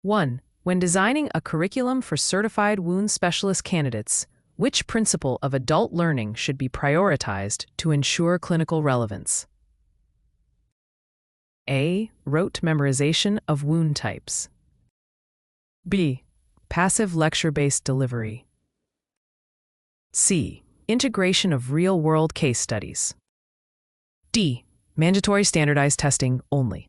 1. When designing a curriculum for certified wound specialist candidates, which principle of adult learning should be prioritized to ensure clinical relevance? A. Rote memorization of wound types. B. Passive lecture-based delivery. C. Integration of real-world case studies. D. Mandatory standardized testing only.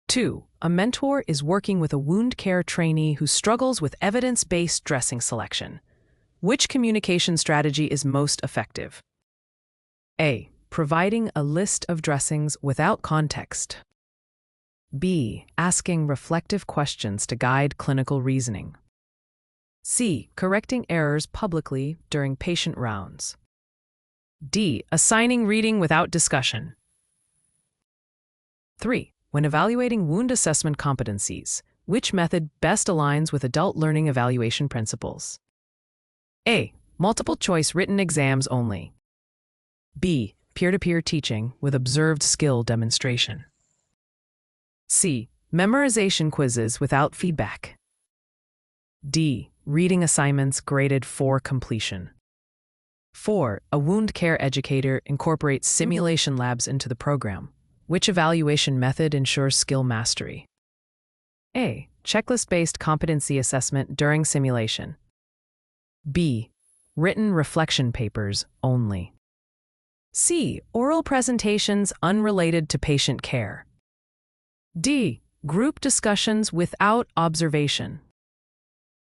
2. A mentor is working with a wound care trainee who struggles with evidence-based dressing selection. Which communication strategy is most effective? A. Providing a list of dressings without context. B. Asking reflective questions to guide clinical reasoning. C. Correcting errors publicly during patient rounds. D. Assigning reading without discussion. 3. When evaluating wound assessment competencies, which method best aligns with adult learning evaluation principles? A. Multiple choice written exams only. B. Peer-to-peer teaching with observed skill demonstration. C. Memorization quizzes without feedback. D. Reading assignments graded for completion. 4. A wound care educator incorporates simulation labs into the program. Which evaluation method ensures skill mastery? A. Checklist-based competency assessment during simulation. B. Written reflection papers only. C. Oral presentations unrelated to patient care. D. Group discussions without observation.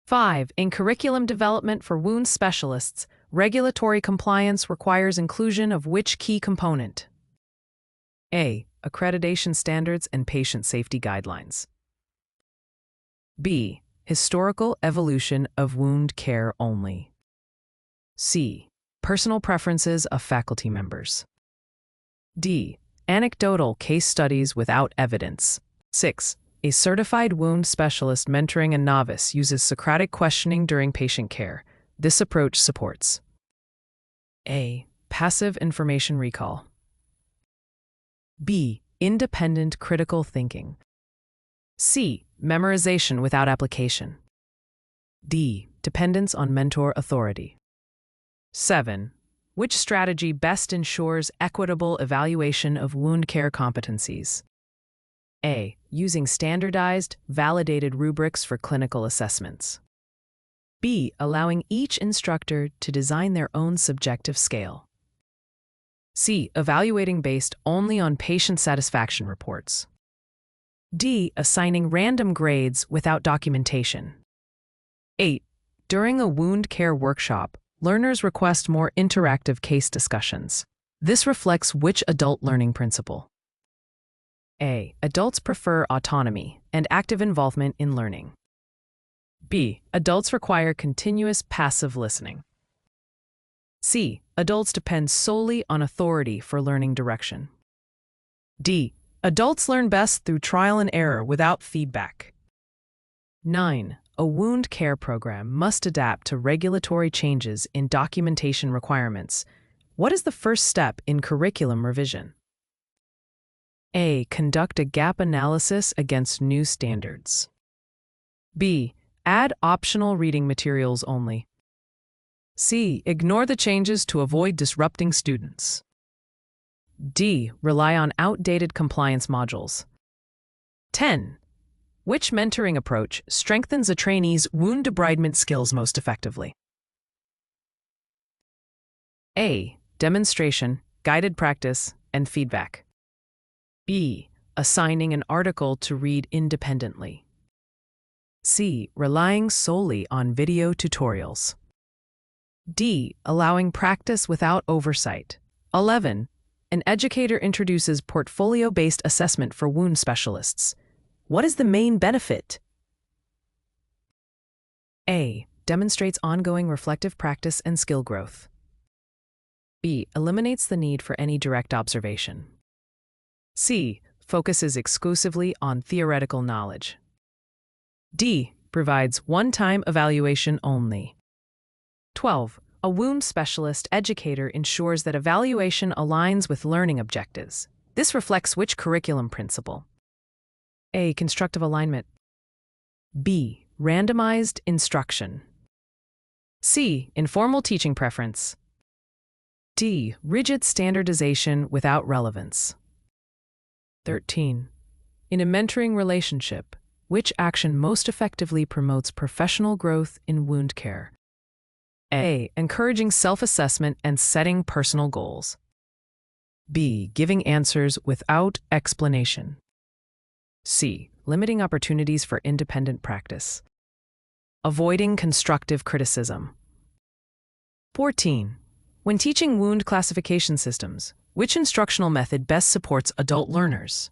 5. In curriculum development for wound specialists, regulatory compliance requires inclusion of which key component? A. Accreditation standards and patient safety guidelines. B. Historical evolution of wound care only. C. Personal preferences of faculty members. D. Anecdotal case studies without evidence. 6. A certified wound specialist mentoring a novice uses Socratic questioning during patient care. This approach supports A. Passive information recall. B. Independent critical thinking. C. Memorization without application. D. Dependence on mentor authority. 7. Which strategy best ensures equitable evaluation of wound care competencies? A. Using standardized, validated rubrics for clinical assessments. B. Allowing each instructor to design their own subjective scale. C. Evaluating based only on patient satisfaction reports. D. Assigning random grades without documentation. 8. During a wound care workshop, learners request more interactive case discussions. This reflects which adult learning principle? A. Adults prefer autonomy and active involvement in learning. B. Adults require continuous passive listening. C. Adults depend solely on authority for learning direction. D. Adults learn best through trial and error without feedback. 9. A wound care program must adapt to regulatory changes in documentation requirements. What is the first step in curriculum revision? A. Conduct a gap analysis against new standards. B. Add optional reading materials only. C. Ignore the changes to avoid disrupting students. D. Rely on outdated compliance modules. 10. Which mentoring approach strengthens a trainee's wound debridement skills most effectively? A. Demonstration, guided practice, and feedback. B. Assigning an article to read independently. C. Relying solely on video tutorials. D. Allowing practice without oversight. 11. An educator introduces portfolio-based assessment for wound specialists. What is the main benefit? A. Demonstrates ongoing reflective practice and skill growth. B. Eliminates the need for any direct observation. C. Focuses exclusively on theoretical knowledge. D. Provides one-time evaluation only. 12. A wound specialist educator ensures that evaluation aligns with learning objectives. This reflects which curriculum principle? A. Constructive alignment. B. Randomized instruction. C. Informal teaching preference. D. Rigid standardization without relevance. 13. In a mentoring relationship, which action most effectively promotes professional growth in wound care? A. Encouraging self-assessment and setting personal goals. B. Giving answers without explanation. C. Limiting opportunities for independent practice. Avoiding constructive criticism. 14. When teaching wound classification systems, which instructional method best supports adult learners?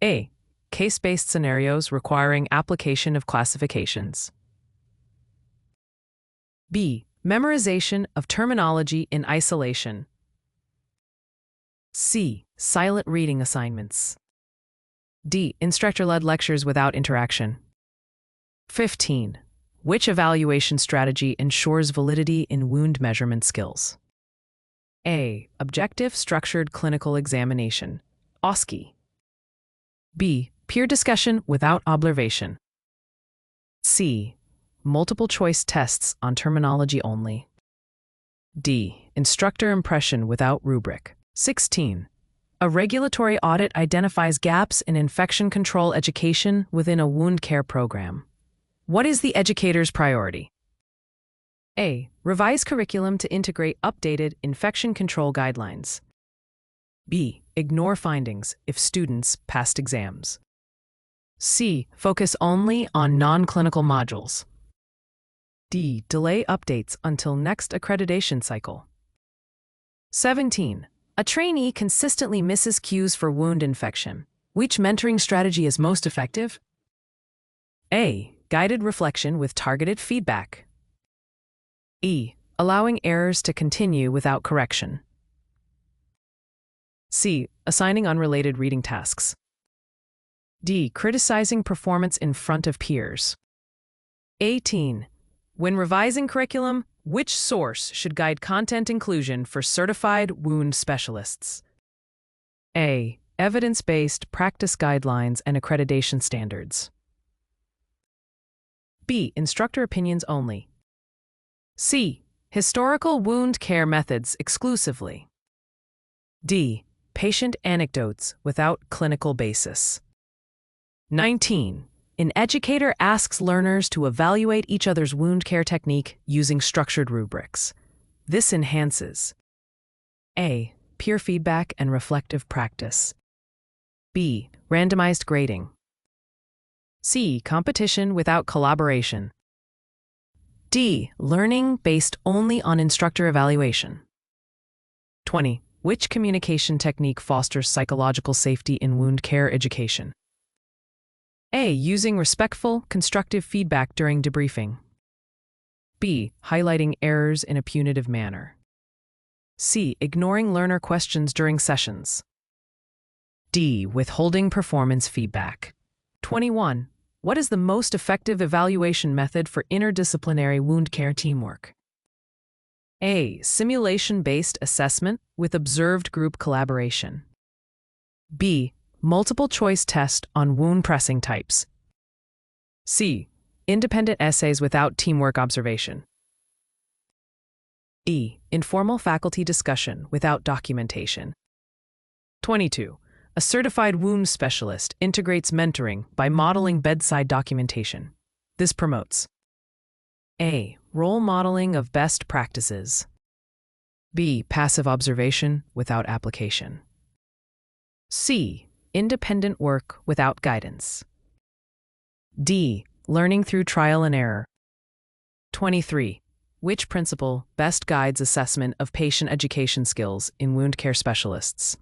A. Case-based scenarios requiring application of classifications. B. Memorization of terminology in isolation. C. Silent reading assignments. D. Instructor-led lectures without interaction. 15. Which evaluation strategy ensures validity in wound measurement skills? A. Objective structured clinical examination, OSCE. B. Peer discussion without observation. C. Multiple choice tests on terminology only. D. Instructor impression without rubric. 16. A regulatory audit identifies gaps in infection control education within a wound care program. What is the educator's priority? A. Revise curriculum to integrate updated infection control guidelines. B. Ignore findings if students passed exams. C. Focus only on non-clinical modules. D. Delay updates until next accreditation cycle. 17. A trainee consistently misses cues for wound infection. Which mentoring strategy is most effective? A. Guided reflection with targeted feedback. E. Allowing errors to continue without correction. C. Assigning unrelated reading tasks. D. Criticizing performance in front of peers. 18. When revising curriculum, which source should guide content inclusion for certified wound specialists? A. Evidence-based practice guidelines and accreditation standards. B. Instructor opinions only. C. Historical wound care methods exclusively. D. Patient anecdotes without clinical basis. 19. An educator asks learners to evaluate each other's wound care technique using structured rubrics. This enhances A. Peer feedback and reflective practice. B. Randomized grading. C. Competition without collaboration. D. Learning based only on instructor evaluation. 20. Which communication technique fosters psychological safety in wound care education? A. Using respectful, constructive feedback during debriefing. B. Highlighting errors in a punitive manner. C. Ignoring learner questions during sessions. D. Withholding performance feedback. 21. What is the most effective evaluation method for interdisciplinary wound care teamwork? A. Simulation-based assessment with observed group collaboration. B. Multiple choice test on wound pressing types. C. Independent essays without teamwork observation. E. Informal faculty discussion without documentation. 22. A certified wound specialist integrates mentoring by modeling bedside documentation. This promotes A. Role modeling of best practices. B. Passive observation without application. C. Independent work without guidance. D. Learning through trial and error. 23. Which principle best guides assessment of patient education skills in wound care specialists?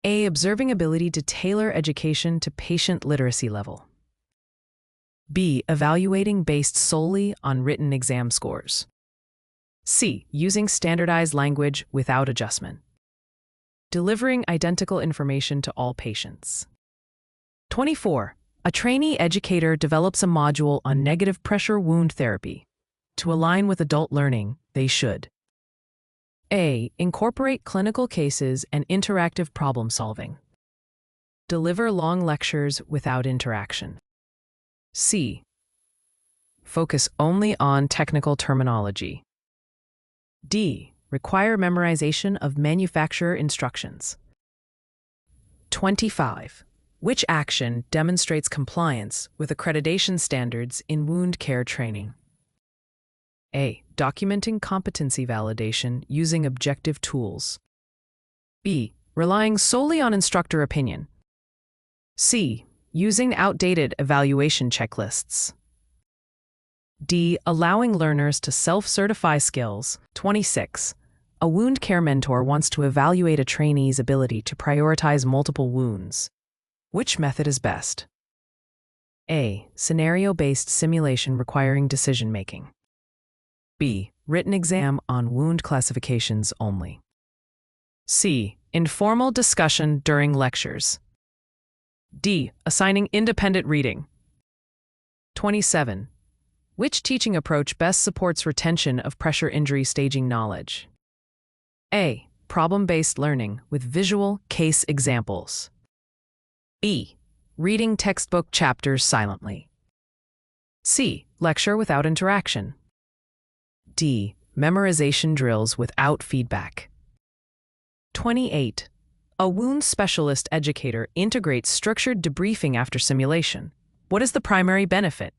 A. Observing ability to tailor education to patient literacy level. B. Evaluating based solely on written exam scores. C. Using standardized language without adjustment. Delivering identical information to all patients. 24. A trainee educator develops a module on negative pressure wound therapy. To align with adult learning, they should A. Incorporate clinical cases and interactive problem solving. Deliver long lectures without interaction. C. Focus only on technical terminology. D. Require memorization of manufacturer instructions. 25. Which action demonstrates compliance with accreditation standards in wound care training? A. Documenting competency validation using objective tools. B. Relying solely on instructor opinion. C. Using outdated evaluation checklists. D. Allowing learners to self-certify skills. 26. A wound care mentor wants to evaluate a trainee's ability to prioritize multiple wounds. Which method is best? A. Scenario-based simulation requiring decision-making. B. Written exam on wound classifications only. C. Informal discussion during lectures. D. Assigning independent reading. 27. Which teaching approach best supports retention of pressure injury staging knowledge? A. Problem-based learning with visual case examples. B. Reading textbook chapters silently. C. Lecture without interaction. D. Memorization drills without feedback. 28. A wound specialist educator integrates structured debriefing after simulation. What is the primary benefit?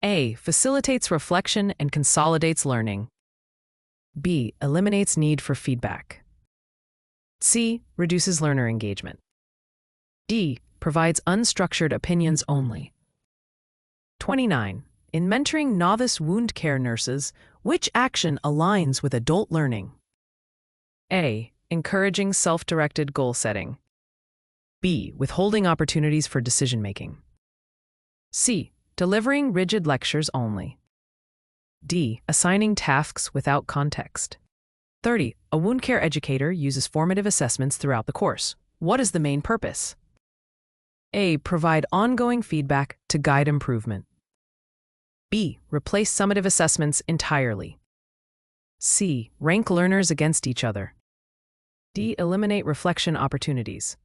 A. Facilitates reflection and consolidates learning. B. Eliminates need for feedback. C. Reduces learner engagement. D. Provides unstructured opinions only. 29. In mentoring novice wound care nurses, which action aligns with adult learning? A. Encouraging self-directed goal setting. B. Withholding opportunities for decision-making. C. Delivering rigid lectures only. D. Assigning tasks without context. 30. A wound care educator uses formative assessments throughout the course. What is the main purpose? A. Provide ongoing feedback to guide improvement. B. Replace summative assessments entirely. C. Rank learners against each other. D. Eliminate reflection opportunities.